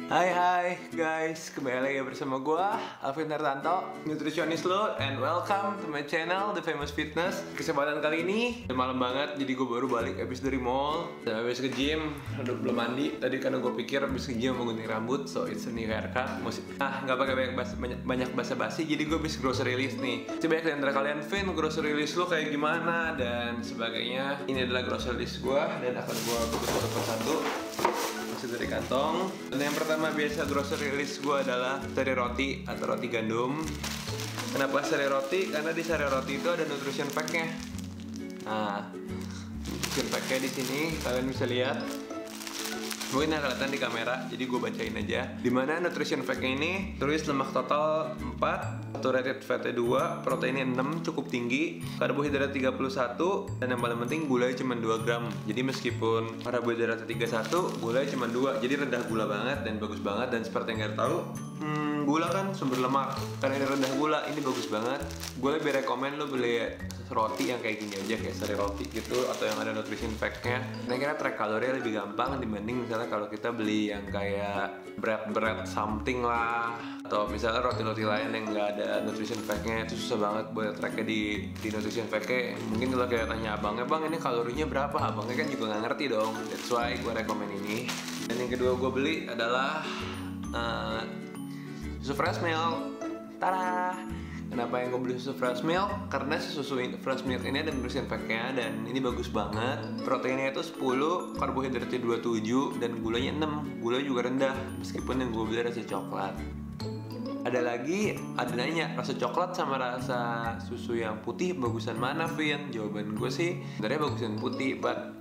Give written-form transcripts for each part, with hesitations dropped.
Hai guys, kembali lagi bersama gua Alvin Hartanto, nutritionist lo, and welcome to my channel The Famous Fitness. Kesempatan kali ini malam banget, jadi gue baru balik habis dari mall dan habis ke gym. Aduh, belum mandi tadi karena gue pikir habis ke gym mau gunting rambut, so it's a new haircut. Nggak pakai banyak basa-basi, jadi gue habis grocery list nih. Coba ya antara kalian, Vin, grocery list lo kayak gimana dan sebagainya. Ini adalah grocery list gue dan akan gue buka satu persatu dari kantong. Dan yang pertama biasa grocery list gue adalah sari roti atau roti gandum. Kenapa sari roti? Karena di sari roti itu ada nutrition pack-nya. Nah, nutrition pack-nya di sini kalian bisa lihat. Mungkin nggak kelihatan di kamera, jadi gue bacain aja. Dimana nutrition pack-nya ini tulis lemak total 4, saturated fatnya 2, proteinnya 6, cukup tinggi, karbohidrat 31, dan yang paling penting gulanya cuma 2 gram. Jadi meskipun karbohidratnya 31, gulanya cuma 2, jadi rendah gula banget dan bagus banget. Dan seperti yang kalian tahu, gula kan sumber lemak, karena ini rendah gula, ini bagus banget. Gue lebih rekomen lo beli roti yang kayak gini aja, kayak sari roti gitu, atau yang ada nutrition pack-nya. Nah, kira track kalori lebih gampang dibanding misalnya kalau kita beli yang kayak bread something lah, atau misalnya roti-roti lain yang nggak ada nutrition pack-nya. Itu susah banget buat tracknya di nutrition pack-nya. Mungkin kalau kayak tanya abangnya, bang ini kalorinya berapa? Abangnya kan juga nggak ngerti dong. That's why gue rekomen ini. Dan yang kedua gue beli adalah susu fresh milk. Tada! Kenapa yang gue beli susu fresh milk? Karena susu fresh milk ini ada nutrition pack-nya dan ini bagus banget. Proteinnya itu 10, karbohidratnya 27, dan gulanya 6. Gula juga rendah, meskipun yang gue beli rasa coklat. Ada nanya, rasa coklat sama rasa susu yang putih bagusan mana, Vin? Jawaban gue sih sebenarnya bagusan putih, but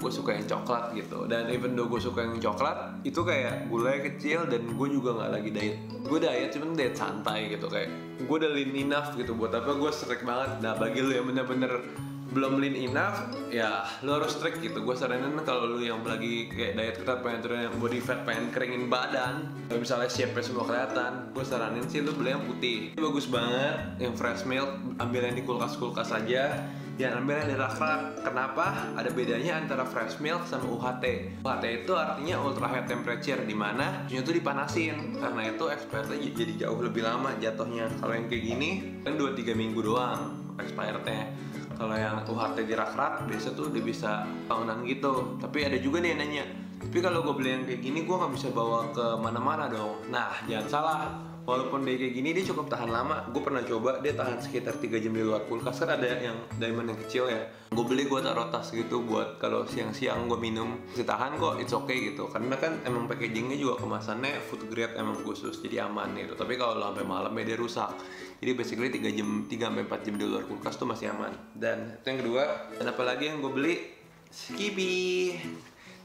gue suka yang coklat gitu. Dan even though gue suka yang coklat, itu kayak gulanya kecil dan gue juga nggak lagi diet. Gue diet cuman diet santai gitu, kayak gue udah lean enough gitu. Buat apa gue strict banget? Nah, bagi lu yang bener-bener belum lean enough, ya lu harus strict gitu. Gue saranin kalau lu yang lagi kayak diet ketat, pengen turun yang body fat, pengen keringin badan, kalau misalnya shape-nya semua kelihatan, gue saranin sih lu beli yang putih. Ini bagus banget, yang fresh milk. Ambil yang di kulkas aja, jangan ambil yang di rak-rak. Kenapa? Ada bedanya antara fresh milk sama UHT. UHT itu artinya ultra high temperature, dimana susunya itu dipanasin. Karena itu expirednya jadi jauh lebih lama jatuhnya. Kalau yang kayak gini kan 2-3 minggu doang expirednya. Kalau yang UHT di rak-rak biasa tuh udah bisa tahunan gitu. Tapi ada juga nih yang nanya, tapi kalau gue beli yang kayak gini gue nggak bisa bawa ke mana-mana dong. Nah, jangan salah. Walaupun dia kayak gini, dia cukup tahan lama. Gue pernah coba, dia tahan sekitar 3 jam di luar kulkas. Kan ada yang diamond yang kecil ya. Gue beli, gue taruh tas gitu buat kalau siang-siang gue minum. Masih tahan kok, it's okay gitu. Karena kan emang packagingnya juga kemasannya food grade emang khusus, jadi aman gitu. Tapi kalau lo sampai malam ya dia rusak. Jadi basically 3-4 jam di luar kulkas tuh masih aman. Dan itu yang kedua. Dan apalagi yang gue beli, Skippy.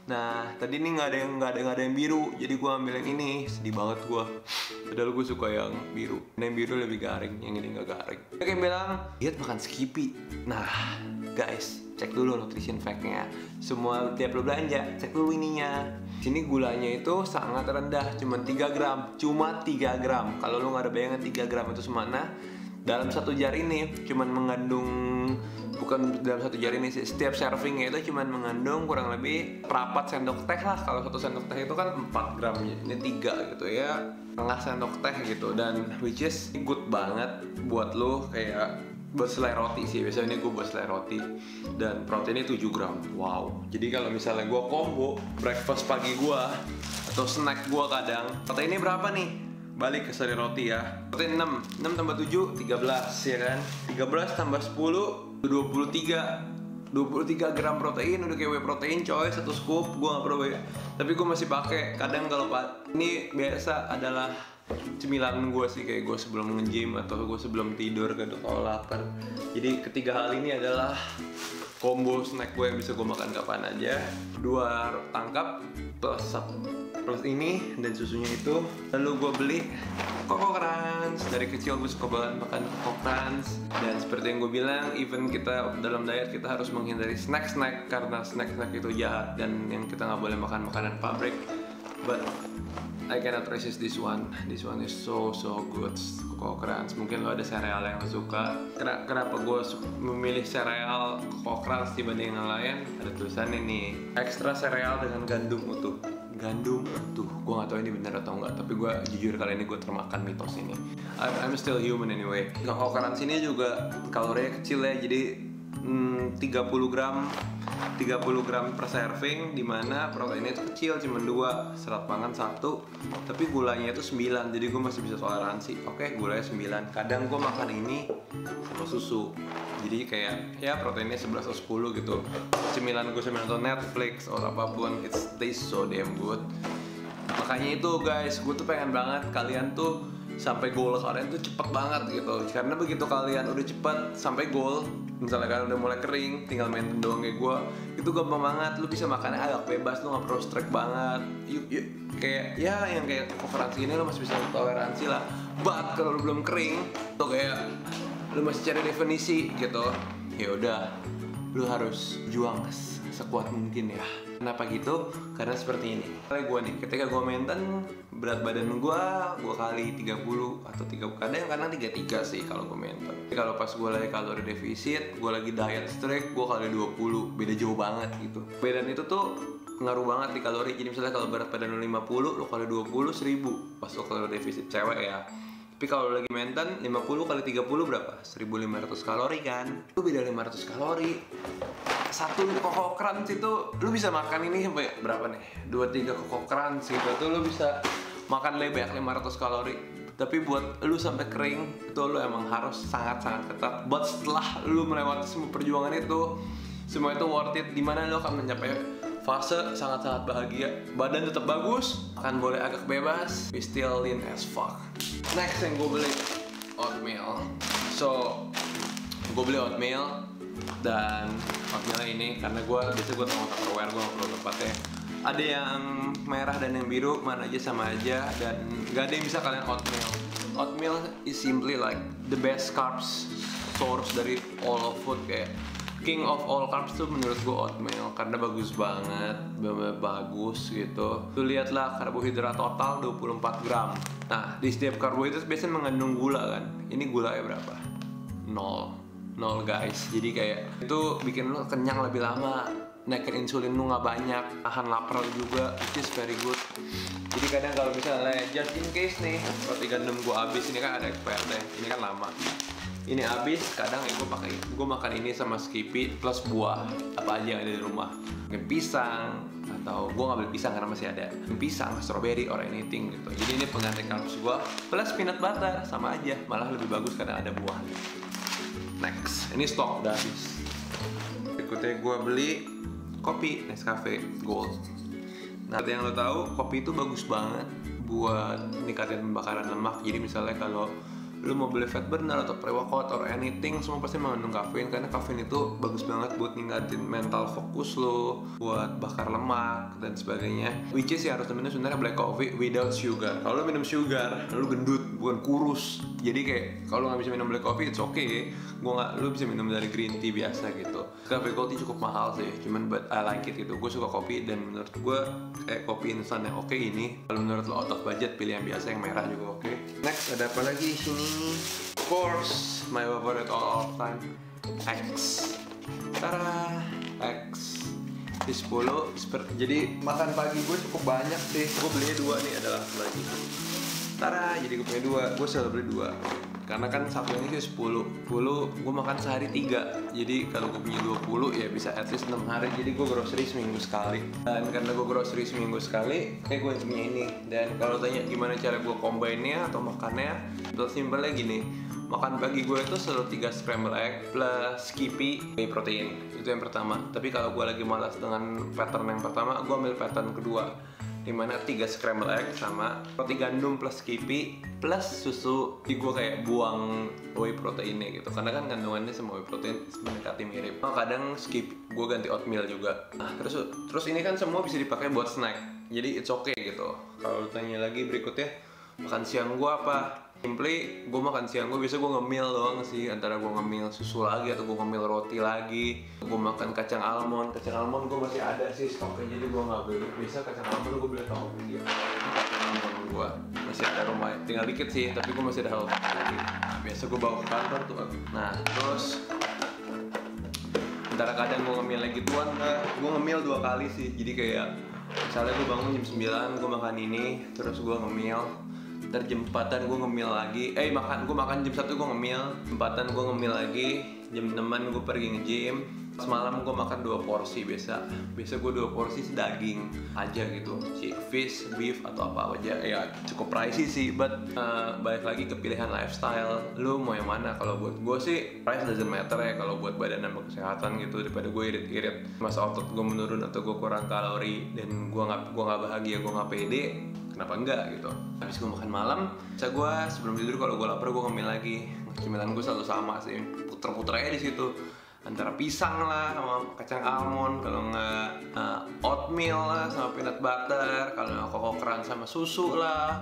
Nah, tadi nih nggak ada yang biru, jadi gue ambil yang ini. Sedih banget gue. Padahal gue suka yang biru. Yang biru lebih garing, yang ini nggak garing. Ada yang bilang, diet makan Skippy. Nah, guys, cek dulu nutrition fact-nya. Semua tiap lo belanja, cek dulu ininya. Sini gulanya itu sangat rendah, cuma 3 gram. Cuma 3 gram. Kalau lo nggak ada bayangan 3 gram itu semana, dalam satu jari ini cuman mengandung, bukan dalam satu jari ini sih, setiap servingnya itu cuman mengandung kurang lebih perapat sendok teh lah. Kalau 1 sendok teh itu kan 4 gram, ini 3 gitu ya, setengah sendok teh gitu. Dan which is good banget buat lo, kayak buat selai roti sih. Biasanya ini gue buat selai roti. Dan proteinnya 7 gram. Wow. Jadi kalau misalnya gue combo breakfast pagi gue atau snack gue kadang, proteinnya berapa nih? Balik ke sari roti ya. Protein 6 tambah 7, 13 ya kan. 13 tambah 10, 23 gram protein. Udah kayak whey protein coy, 1 scoop. Gue gak pernah whey, tapi gue masih pakai. Kadang kalau ini biasa adalah cemilan gue sih, kayak gue sebelum nge-gym atau gue sebelum tidur gak kalau lapar. Jadi ketiga hal ini adalah combo snack gue yang bisa gue makan kapan aja. 2 tangkap plus ini dan susunya itu. Lalu gue beli Coco Crunch. Dari kecil gue suka banget makan Coco Crunch. Dan seperti yang gue bilang, even kita dalam diet, kita harus menghindari snack-snack, karena snack-snack itu jahat dan yang kita nggak boleh makan makanan pabrik. But I cannot resist this one. This one is so good. Coco Crunch. Mungkin lo ada sereal yang lo suka. Kenapa gue memilih sereal Coco Crunch dibanding yang lain? Ada tulisannya nih, ekstra sereal dengan gandum utuh. gandum. Tuh, gue gak tahu ini benar atau enggak, tapi gue jujur kali ini gue termakan mitos ini. I'm still human anyway. Kokoran sini juga kalorinya kecil ya, jadi 30 gram per serving, dimana proteinnya itu kecil, cuma 2, serat pangan 1, tapi gulanya itu 9, jadi gue masih bisa toleransi. Oke, gulanya 9. Kadang gue makan ini sama susu, jadi kayak ya proteinnya 11 atau 10 gitu. Cemilan gue sambil nonton Netflix atau apapun, it tastes so damn good. Makanya itu guys, gue tuh pengen banget kalian tuh sampai goal kalian tuh cepet banget gitu. Karena begitu kalian udah cepet sampai goal, misalnya kalian udah mulai kering, tinggal main doang kayak gue, itu gampang banget. Lu bisa makannya agak bebas, lu gak perlu strike banget. Yuk, kayak ya yang kayak konferensi ini lu masih bisa toleransi lah. But kalau lu belum kering, tuh kayak lu masih cari definisi gitu. Ya udah, lu harus juang sekuat mungkin ya. Kenapa gitu? Karena seperti ini. Kayak gue nih, ketika gue maintain berat badan gue kali 30 atau 30, kadang 33 sih kalau gue maintain. Kalau pas gue lagi kalori defisit, gue lagi diet strict, gue kali 20, beda jauh banget gitu. Bedaan itu tuh ngaruh banget di kalori. Jadi misalnya kalau berat badan lu 50, lu kali 20 1000 pas lu kalori defisit cewek ya. Tapi kalau lagi maintain 50 kali 30 berapa? 1500 kalori kan? Lu beda 500 kalori. Satu Koko Crunch itu lu bisa makan ini sampai berapa nih? 2-3 Koko Crunch gitu tuh lu bisa makan lebih banyak 500 kalori. Tapi buat lu sampai kering itu lu emang harus sangat-sangat ketat. But setelah lu melewati semua perjuangan itu, semua itu worth it. Dimana lu akan mencapai fase sangat-sangat bahagia. Badan tetap bagus, akan boleh agak bebas, we still lean as fuck. Next yang gue beli oatmeal. So gue beli oatmeal, dan oatmeal ini karena biasanya gue tahu Tupperware, gue gak perlu tempatnya. Ada yang merah dan yang biru, mana aja sama aja, dan gak ada yang bisa kalian oatmeal. Oatmeal is simply like the best carbs source dari all of food. Kayak king of all carbs tuh menurut gue oatmeal, karena bagus banget, bagus gitu. Tuh lihatlah karbohidrat total 24 gram. Nah, di setiap karbohidrat biasanya mengandung gula kan. Ini gulanya berapa? 0 guys. Jadi kayak itu bikin lu kenyang lebih lama, naikin insulin lu nggak banyak, tahan lapar juga, which is very good. Jadi kadang kalau misalnya just in case nih roti gandum gua habis, ini kan ada expirednya, ini kan lama, ini habis, kadang ya gue makan ini sama Skippy plus buah apa aja yang ada di rumah, mungkin pisang, atau gue nggak beli pisang karena masih ada pisang, strawberry or anything gitu. Jadi ini pengganti carbs gue plus peanut butter, sama aja, malah lebih bagus karena ada buah. Next, ini stok udah habis. Berikutnya gue beli kopi Nescafe Gold. Nah, yang lo tahu, kopi itu bagus banget buat ningkatin pembakaran lemak. Jadi misalnya kalau lu mau beli fat burner atau pre-workout or anything, semua pasti mengandung kafein, karena kafein itu bagus banget buat ningkatin mental fokus lo, buat bakar lemak dan sebagainya. Which is ya harus minum sebenarnya black coffee without sugar. Kalau lu minum sugar, lu gendut, bukan kurus. Jadi kayak kalau nggak bisa minum black coffee, it's okay. Lu bisa minum dari green tea biasa gitu. Cafe Gold tea cukup mahal sih, cuman but I like it gitu. Gue suka kopi, dan menurut gue kayak kopi instan yang oke ini. Kalau menurut lo out of budget, pilih yang biasa, yang merah juga oke. Next, ada apa lagi di sini? Of course, my favorite all of time, X. Tara, X. Di 10. Jadi makan pagi gue cukup banyak sih. Gue belinya 2 nih, adalah lagi. Tara, jadi gue punya 2. Gue selalu beli 2. Karena kan satu ini sih 10, gue makan sehari 3. Jadi kalau gue punya 20 ya bisa at least 6 hari. Jadi gue grocery seminggu sekali. Dan karena gue grocery seminggu sekali, kayak gue punya ini. Dan kalau tanya gimana cara gue combine-nya atau makannya, itu simpelnya gini. Makan pagi gue itu selalu 3 scramble egg plus Skippy whey protein. Itu yang pertama. Tapi kalau gue lagi malas dengan pattern yang pertama, gue ambil pattern kedua, dimana 3 scramble egg sama roti gandum plus Skippy plus susu. Jadi gue kayak buang whey proteinnya gitu, karena kan kandungannya sama whey protein mendekati mirip. Kadang skip, gue ganti oatmeal juga. Nah terus ini kan semua bisa dipakai buat snack, jadi it's okay gitu. Kalau tanya lagi berikutnya, makan siang gue apa? Simply, gue makan siang gue biasa gue ngemil doang sih. Antara gue ngemil susu lagi atau gue ngemil roti lagi. Gue makan kacang almond gue masih ada sih stoknya, jadi gue nggak beli. Biasa kacang almond gue beli tau dia. Kacang almond gue masih ada rumah, tinggal dikit sih, tapi gue masih ada hal lagi. Nah, biasa gue bawa ke kantor tuh. Nah terus antara kadang gue ngemil lagi tuan, gue ngemil 2 kali sih. Jadi kayak Misalnya gue bangun jam 9, gue makan ini, terus gue ngemil. Ntar jam 4-an gue ngemil lagi. Gue makan jam 1 gue ngemil. Jam 4-an gue ngemil lagi. Jam 6-an gue pergi nge-gym. Semalam gue makan 2 porsi biasa gue 2 porsi daging aja gitu, fish, beef atau apa aja. Ya cukup pricey sih, but balik lagi ke pilihan lifestyle. Lu mau yang mana? Kalau buat gue sih price doesn't matter ya. Kalau buat badan dan kesehatan gitu, daripada gue irit-irit masa otot gue menurun atau gue kurang kalori dan gue nggak bahagia, gue nggak pede, kenapa enggak gitu. Habis gue makan malam, bisa gue sebelum tidur kalau gue lapar gue ngemil lagi. Cemilan gue selalu sama sih, puter-puter aja di situ. Antara pisang lah sama kacang almond, kalau nggak oatmeal lah sama peanut butter, kalau nggak koko keran sama susu lah,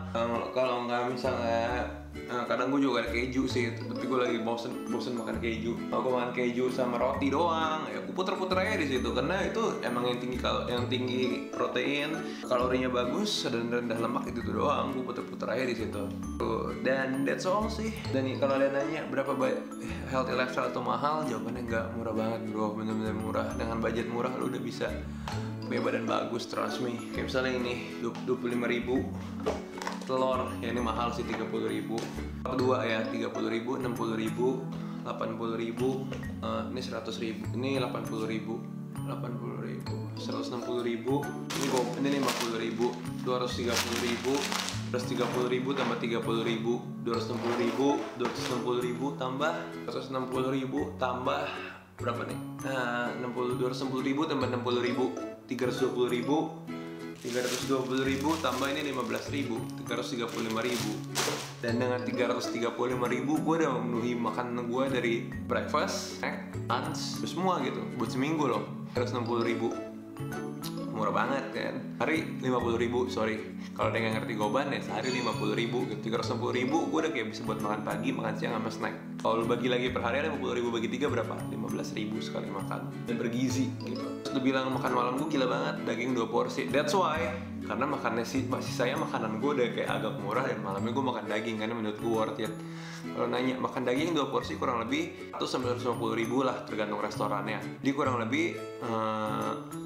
kalau nggak misalnya kadang gue juga ada keju sih, tapi gue lagi bosen makan keju. Kalau gue makan keju sama roti doang, ya gue puter-puter aja di situ karena itu emang yang tinggi protein, kalorinya bagus dan rendah lemak itu doang. Gue puter-puter aja di situ. Dan that's all sih. Dan kalau ada nanya berapa healthy lifestyle atau mahal, jawabannya enggak, murah banget bro, bener-bener murah. Dengan budget murah lu udah bisa punya badan bagus, trust me. Kayak misalnya ini 25.000 telur, ya ini mahal sih 30.000. Kedua ya 30.000, 60.000, 80.000, ini 100.000, ini 80.000, 160.000, ini 50.000, 230.000, 130.000 tambah 30.000, 260.000, 260.000 tambah 160.000 tambah berapa nih? 260.000 tambah 60.000, 320.000. 320.000 tambah ini 15.000, 335.000. Dan dengan 335.000 gue udah memenuhi makanan gue dari breakfast, snack, lunch, semua gitu buat seminggu loh. 360.000, murah banget kan. Hari 50.000, sorry. Kalau dia nggak ngerti goban ya sehari 50.000 gitu. 360.000 gue udah kayak bisa buat makan pagi, makan siang sama snack. Kalau lu bagi lagi per hari 50.000 bagi 3 berapa? 15.000 sekali makan dan bergizi gitu. Terus lu bilang makan malam gue gila banget, daging 2 porsi. That's why, karena makannya sisanya makanan gue udah kayak agak murah dan malamnya gue makan daging karena menurut gue worth it. Kalau nanya makan daging 2 porsi kurang lebih 150.000 lah tergantung restorannya. Dia kurang lebih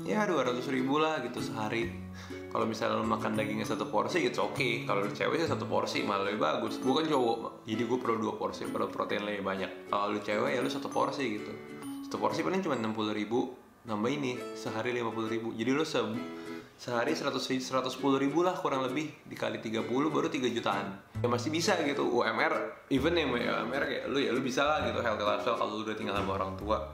ya 200.000 lah gitu sehari. Kalau misalnya lo makan dagingnya 1 porsi, it's okay. Kalau lu cewek sih 1 porsi malah lebih bagus. Gue kan cowok, jadi gue perlu 2 porsi, perlu protein lebih banyak. Kalau lu cewek ya lu 1 porsi gitu. 1 porsi paling cuma 60.000, nambah ini sehari 50.000. Jadi lu sehari 110.000 lah kurang lebih, dikali 30 baru 3 jutaan. Ya masih bisa gitu. UMR, even yang UMR kayak lu bisa lah gitu healthy lifestyle kalau lu udah tinggal sama orang tua.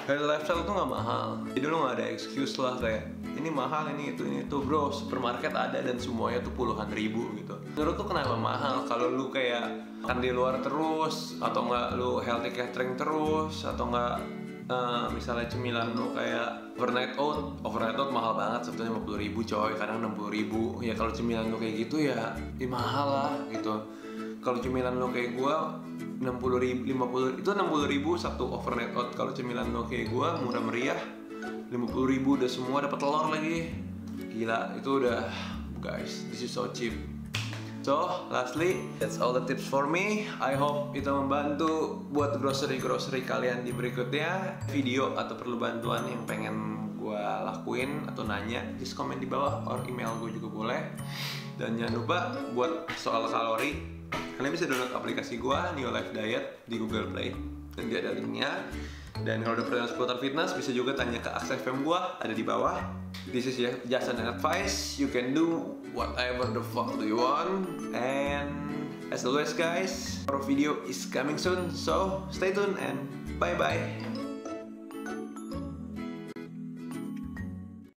Healthy lifestyle tuh gak mahal, jadi lu gak ada excuse lah kayak ini mahal, ini itu bro. Supermarket ada dan semuanya tuh puluhan ribu gitu. Menurut tuh kenapa mahal? Kalau lu kayak makan di luar terus, atau nggak lu healthy catering terus, atau nggak misalnya cemilan lu kayak overnight oat mahal banget, sebetulnya 50.000 coy, kadang 60.000. Ya kalau cemilan lu kayak gitu ya mahal lah gitu. Kalau cemilan lu kayak gua 60.000, 50 itu 60.000 satu overnight oat. Kalau cemilan lu kayak gua murah meriah 50.000 udah semua, dapat telur lagi. Gila, itu udah, guys, this is so cheap. So, lastly, that's all the tips for me. I hope itu membantu buat grocery kalian di berikutnya. Video atau perlu bantuan yang pengen gue lakuin atau nanya, just komen di bawah or email gue juga boleh. Dan jangan lupa buat soal kalori, kalian bisa download aplikasi gue, New Life Diet, di Google Play. Dan dia ada linknya. Dan kalau ada pertanyaan seputar fitness, bisa juga tanya ke Aksa FM gue, ada di bawah. This is just an advice. You can do whatever the fuck do you want. And as always guys, our video is coming soon. So stay tuned and bye bye.